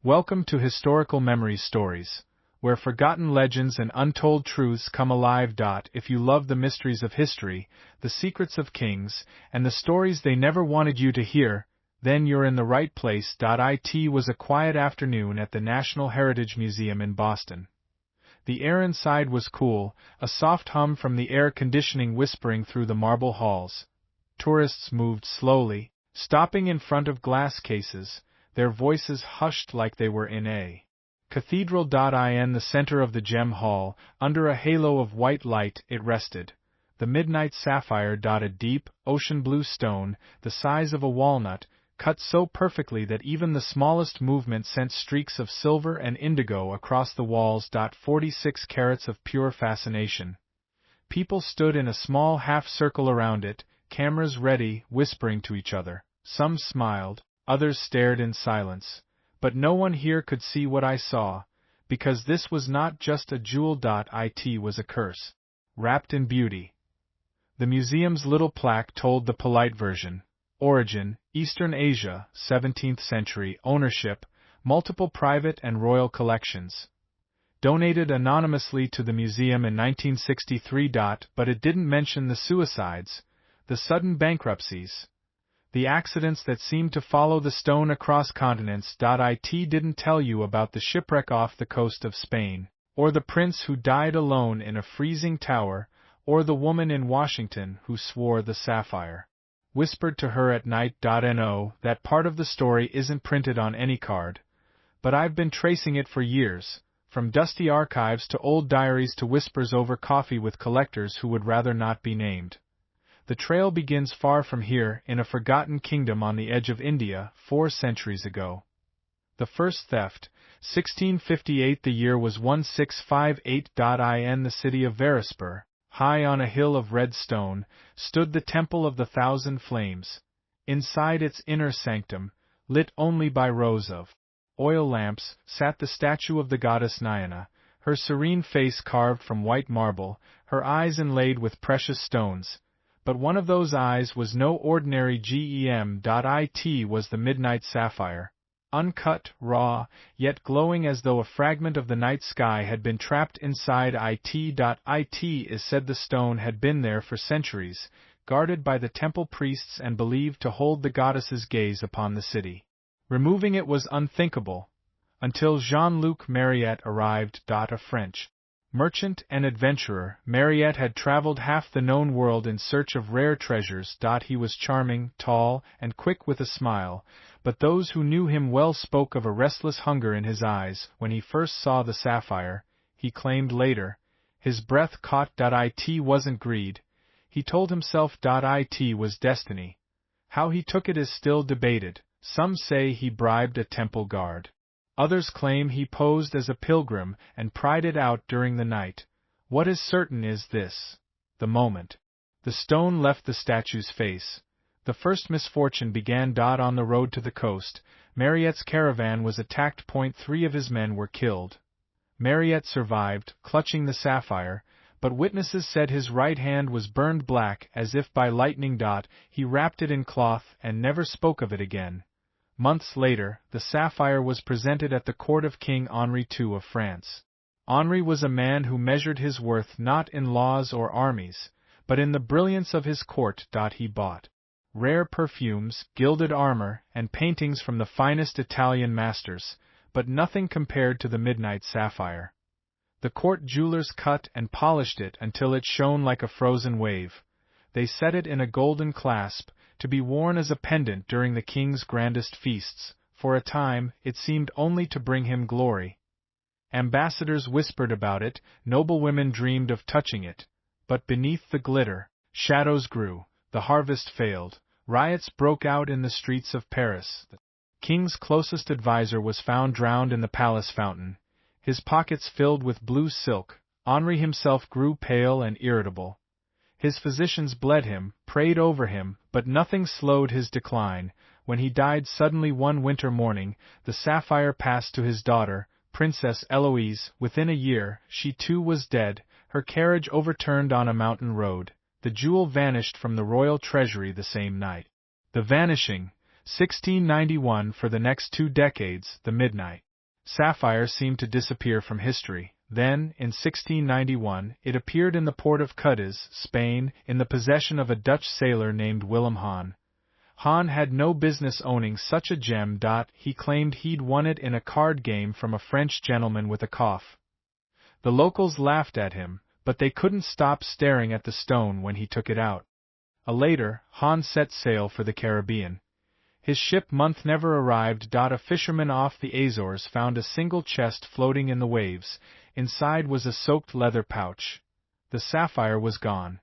Welcome to Historical Memories Stories, where forgotten legends and untold truths come alive. If you love the mysteries of history, the secrets of kings, and the stories they never wanted you to hear, then you're in the right place. It was a quiet afternoon at the National Heritage Museum in Boston. The air inside was cool, a soft hum from the air conditioning whispering through the marble halls. Tourists moved slowly, stopping in front of glass cases, their voices hushed like they were in a cathedral. In the center of the gem hall, under a halo of white light, it rested. The Midnight Sapphire. A deep, ocean blue stone, the size of a walnut, cut so perfectly that even the smallest movement sent streaks of silver and indigo across the walls. 46 carats of pure fascination. People stood in a small half-circle around it, cameras ready, whispering to each other. Some smiled, others stared in silence. But no one here could see what I saw, because this was not just a jewel. It was a curse, wrapped in beauty. The museum's little plaque told the polite version. Origin, Eastern Asia, 17th century, ownership, multiple private and royal collections. Donated anonymously to the museum in 1963. But it didn't mention the suicides, the sudden bankruptcies, the accidents that seemed to follow the stone across continents. It didn't tell you about the shipwreck off the coast of Spain, or the prince who died alone in a freezing tower, or the woman in Washington who swore the sapphire whispered to her at night. No, that part of the story isn't printed on any card, but I've been tracing it for years, from dusty archives to old diaries to whispers over coffee with collectors who would rather not be named. The trail begins far from here, in a forgotten kingdom on the edge of India, 4 centuries ago. The first theft, 1658. The year was 1658. In the city of Verispur, high on a hill of red stone, stood the Temple of the Thousand Flames. Inside its inner sanctum, lit only by rows of oil lamps, sat the statue of the goddess Nayana, her serene face carved from white marble, her eyes inlaid with precious stones. But one of those eyes was no ordinary gem. It was the Midnight Sapphire, uncut, raw, yet glowing as though a fragment of the night sky had been trapped inside it. It is said the stone had been there for centuries, guarded by the temple priests and believed to hold the goddess's gaze upon the city. Removing it was unthinkable, until Jean-Luc Mariette arrived. A French merchant and adventurer, Mariette had traveled half the known world in search of rare treasures. He was charming, tall, and quick with a smile, but those who knew him well spoke of a restless hunger in his eyes when he first saw the sapphire. He claimed later, his breath caught. It wasn't greed. He told himself. It was destiny. How he took it is still debated. Some say he bribed a temple guard. Others claim he posed as a pilgrim and pried it out during the night. What is certain is this: the moment the stone left the statue's face, the first misfortune began. On the road to the coast, Mariette's caravan was attacked. 3 of his men were killed. Mariette survived, clutching the sapphire, but witnesses said his right hand was burned black as if by lightning. He wrapped it in cloth and never spoke of it again. Months later, the sapphire was presented at the court of King Henri II of France. Henri was a man who measured his worth not in laws or armies, but in the brilliance of his court. He bought rare perfumes, gilded armor, and paintings from the finest Italian masters, but nothing compared to the Midnight Sapphire. The court jewelers cut and polished it until it shone like a frozen wave. They set it in a golden clasp, to be worn as a pendant during the king's grandest feasts. For a time, it seemed only to bring him glory. Ambassadors whispered about it, noblewomen dreamed of touching it. But beneath the glitter, shadows grew, the harvest failed, riots broke out in the streets of Paris. The king's closest adviser was found drowned in the palace fountain, his pockets filled with blue silk. Henri himself grew pale and irritable. His physicians bled him, prayed over him, but nothing slowed his decline. When he died suddenly one winter morning, the sapphire passed to his daughter, Princess Eloise. Within a year, she too was dead, her carriage overturned on a mountain road. The jewel vanished from the royal treasury the same night. The vanishing, 1691. For the next 2 decades, the Midnight sapphire seemed to disappear from history. Then, in 1691, it appeared in the port of Cadiz, Spain, in the possession of a Dutch sailor named Willem Hahn. Hahn had no business owning such a gem. He claimed he'd won it in a card game from a French gentleman with a cough. The locals laughed at him, but they couldn't stop staring at the stone when he took it out. Later, Hahn set sail for the Caribbean. His ship never arrived. A fisherman off the Azores found a single chest floating in the waves. Inside was a soaked leather pouch. The sapphire was gone.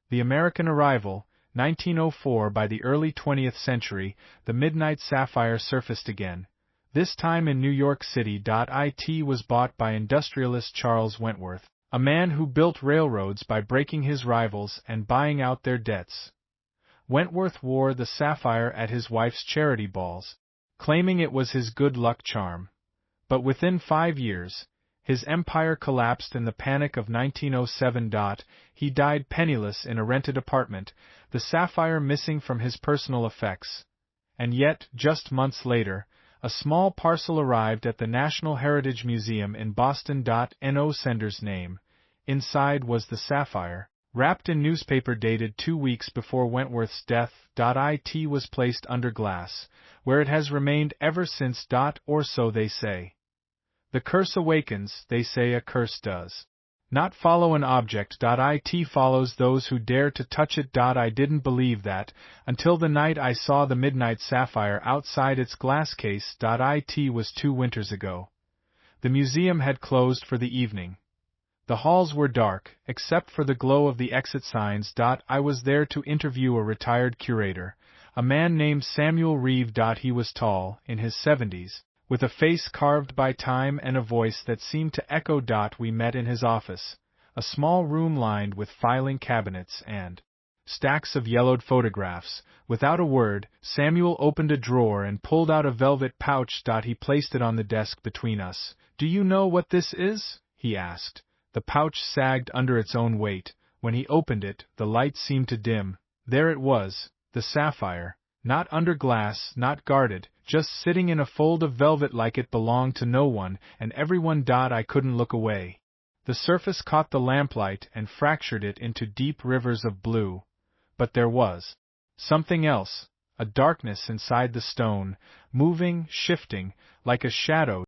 The American arrival, 1904. By the early 20th century, the Midnight Sapphire surfaced again. This time in New York City. It was bought by industrialist Charles Wentworth, a man who built railroads by breaking his rivals and buying out their debts. Wentworth wore the sapphire at his wife's charity balls, claiming it was his good luck charm. But within 5 years, his empire collapsed in the Panic of 1907. He died penniless in a rented apartment, the sapphire missing from his personal effects. And yet, just months later, a small parcel arrived at the National Heritage Museum in Boston. No sender's name. Inside was the sapphire, wrapped in newspaper dated 2 weeks before Wentworth's death. It was placed under glass, where it has remained ever since. Or so they say. The curse awakens, they say a curse does not follow an object. It follows those who dare to touch it. I didn't believe that, until the night I saw the Midnight Sapphire outside its glass case. It was 2 winters ago. The museum had closed for the evening. The halls were dark, except for the glow of the exit signs. I was there to interview a retired curator, a man named Samuel Reeve. He was tall, in his 70s, with a face carved by time and a voice that seemed to echo. We met in his office, a small room lined with filing cabinets and stacks of yellowed photographs. Without a word, Samuel opened a drawer and pulled out a velvet pouch. He placed it on the desk between us. "Do you know what this is?" he asked. The pouch sagged under its own weight. When he opened it, the light seemed to dim. There it was, the sapphire, not under glass, not guarded, just sitting in a fold of velvet like it belonged to no one and everyone. I couldn't look away. The surface caught the lamplight and fractured it into deep rivers of blue. But there was something else, a darkness inside the stone, moving, shifting, like a shadow.